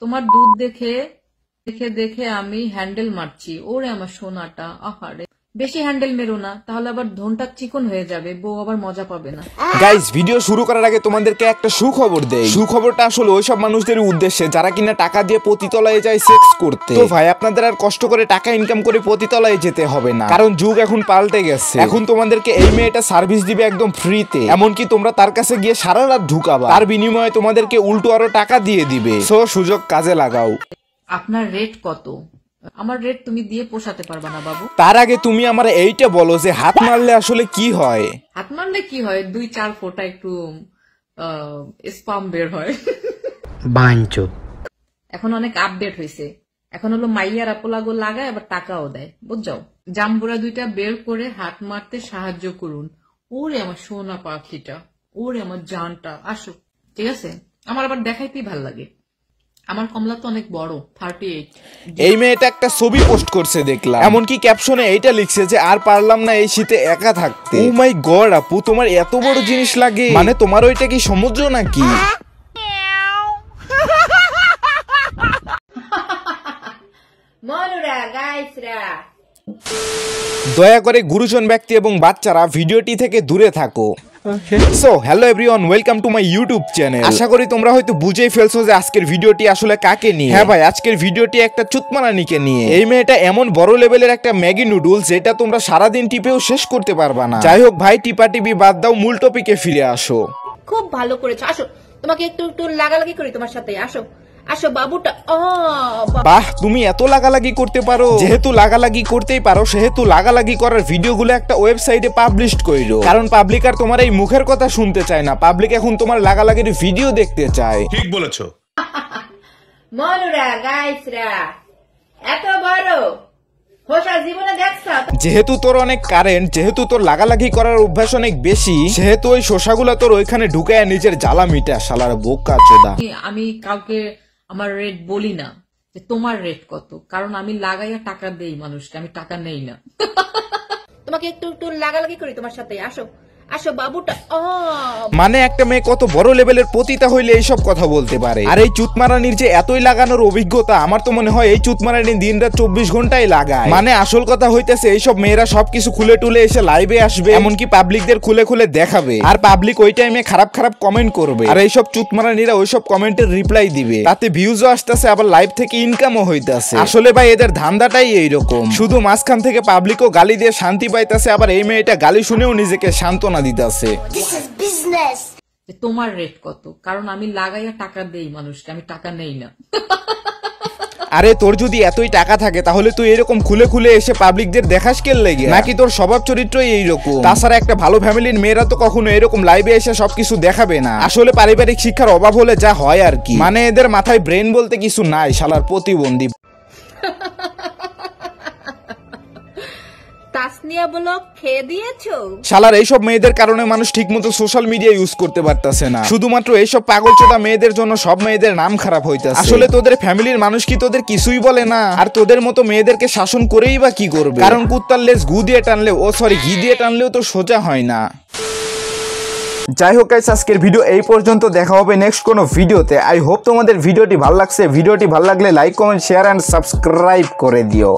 তোমার দুধ দেখে দেখে দেখে আমি হ্যান্ডেল মারছি। ওরে আমার সোনাটা, আহারে বেশি হ্যান্ডেল মেরো না, তাহলে আবার ধনটা চিকন হয়ে যাবে, বউ আবার মজা পাবে না। গাইস, ভিডিও শুরু করার আগে তোমাদেরকে একটা সুখবর দেই। সুখবরটা আসলে ওইসব মানুষদের উদ্দেশ্যে যারা কিনা টাকা দিয়ে পতিতলায় যায় সেক্স করতে। তো ভাই, আপনাদের আর কষ্ট করে টাকা ইনকাম করে পতিতলায় যেতে হবে না, কারণ যুগ এখন পাল্টে গেছে। এখন তোমাদেরকে এই মেয়েটা সার্ভিস দিবে একদম ফ্রিতে, এমনকি তোমরা তার কাছে গিয়ে সারা রাত ঢুকাবা, তার বিনিময়ে তোমাদেরকে উল্টো আরো টাকা দিয়ে দিবে। সো সুযোগ কাজে লাগাও। আপনার রেট কত? আমার রেট তুমি দিয়ে পোষাতে পারবা না বাবু। তার আগে তুমি আমার এইটা বলো যে হাত মারলে আসলে কি হয়? হাত মারলে কি হয়? 2-4 ফোঁটা একটু স্পাম বের হয়। বাঞ্চোদ। এখন অনেক আপডেট হয়েছে, এখন হলো মাইয়ার আপলাগো লাগায় আবার টাকাও দেয়, বুঝছো? জাম্বুরা দুইটা বের করে হাত মারতে সাহায্য করুন। ওরে আমার সোনা পাখিটা, ওরে আমার জানটা, আসো। ঠিক আছে, আমার আবার দেখাইতেই ভাল লাগে। আমার কমলা তো অনেক বড়, 38। এই মেয়েটা একটা ছবি পোস্ট করছে দেখলাম, এমনকি ক্যাপশনে এইটা লিখছে যে আর পারলাম না এই শীতে একা থাকতে। ও মাই গড আপু, তোমার এত বড় জিনিস লাগে? মানে তোমার ওইটা কি সমুদ্র নাকি? দয়া করে গুরুজন ব্যক্তি এবং বাচ্চারা ভিডিওটি থেকে দূরে থাকো। So hello everyone, welcome to my YouTube channel. আশা করি তোমরা হয়তো বুঝেই ফেলছো যে আজকের ভিডিওটি আসলে কাকে নিয়ে। হ্যাঁ ভাই, আজকের ভিডিওটি একটা চুতমারানিকে নিয়ে। এই মেয়েটা এমন বড় লেভেলের একটা ম্যাগি নুডলস যেটা তোমরা সারাদিন টিপেও শেষ করতে পারবা না। যাই হোক ভাই, টিপা টিপি বাদ দাও, মূল টপিকে ফিরে আসো। খুব ভালো করেছো, আসো তোমাকে একটু একটু লাগালাগি করি তোমার সাথে, আসো আসো বাবুটা। বাহ, তুমি এত লাগালাগি করতে পারো? যেহেতু লাগালাগি করতেই পারো, সেহেতু লাগালাগি করার ভিডিওগুলো একটা ওয়েবসাইটে পাবলিশ কইরো, কারণ পাবলিক আর তোমার এই মুখের কথা শুনতে চায় না, পাবলিক এখন তোমার লাগালাগির ভিডিও দেখতে চায়। ঠিক বলেছো। মনুরা গাইসরা এত বড় হোসা জীবনে দেখছো? যেহেতু তোর অনেক কারেন্ট, যেহেতু তোর লাগালাগি করার অভ্যাস অনেক বেশি, সেহেতু ওই শোষাগুলা তোর ওইখানে ঢুকায় নিজের জ্বালা মিটা। শালার বোকা চোদা। আমি কাউকে আমার রেট বলি না যে তোমার রেট কত, কারণ আমি লাগাইয়া টাকা দেই মানুষকে, আমি টাকা নেই না। তোমাকে একটু একটু লাগালাগি করি তোমার সাথে, আসো আসো বাবুটা। মানে একটা মেয়ে কত বড় লেভেলের পতিতা হইলে এইসব কথা বলতে পারে? আর এই চুতমারানির যে এতই লাগানোর অভিজ্ঞতা, আমার তো মনে হয় এই চুতমারানি দিন রাত 24 ঘন্টাই লাগায়। মানে আসল কথা হইতেছে এইসব মেয়েরা সবকিছু খুলে টুলে এসে লাইভে আসবে, এমনকি পাবলিকদের খুলে খুলে দেখাবে, আর পাবলিক ওই টাইমে খারাপ খারাপ কমেন্ট করবে, আর এইসব চুতমারানিরা ওইসব কমেন্টের রিপ্লাই দিবে, তাতে ভিউজও আসতেছে, আবার লাইভ থেকে ইনকামও হইতাছে। আসলে ভাই এদের ধান্দাটাই এইরকম, শুধু মাঝখান থেকে পাবলিকও গালি দিয়ে শান্তি পাইতাছে, আবার এই মেয়েটা গালি শুনেও নিজেকে সান্ত্বনা দিতেছে। তোমার রেট কত? কারণ আমি লাগাইয়া টাকা দেই মানুষকে, আমি টাকা নেই না। আরে তোর যদি এতই টাকা থাকে তাহলে তুই এরকম খুলে খুলে এসে পাবলিকদের দেখাস কে লেগে? নাকি তোর স্বভাব চরিত্রই এইরকম? তাছাড়া একটা ভালো ফ্যামিলির মেয়েরা তো কখনো এরকম লাইভে এসে সবকিছু দেখাবে না। আসলে পারিবারিক শিক্ষার অভাব হলে যা হয় আর কি, মানে এদের মাথায় ব্রেন বলতে কিছু নাই, শালার প্রতিবন্ধী। তাসনিয়া ব্লগ খেয়ে দিয়েছো? শালার এইসব মেয়েদের কারণে মানুষ ঠিকমতো সোশ্যাল মিডিয়া ইউজ করতে পারতেছে না। শুধুমাত্র এইসব পাগলচোদা মেয়েদের জন্য সব মেয়েদের নাম খারাপ হইতাছে। আসলে তোদের ফ্যামিলির মানুষ কি তোদের কিছুই বলে না? আর তোদের মতো মেয়েদেরকে শাসন করেই বা কি করবে? কারণ কুত্তার লেজ গু দিয়ে টানলেও, ঘি দিয়ে টানলেও তো সোজা হয় না। যাই হোক গাইস, আজকের ভিডিও এই পর্যন্ত, দেখা হবে নেক্সট কোনো ভিডিওতে। আই হোপ তোমাদের ভিডিওটি ভালো লাগছে। ভিডিওটি ভালো লাগলে like, comment, share and subscribe করে দিও।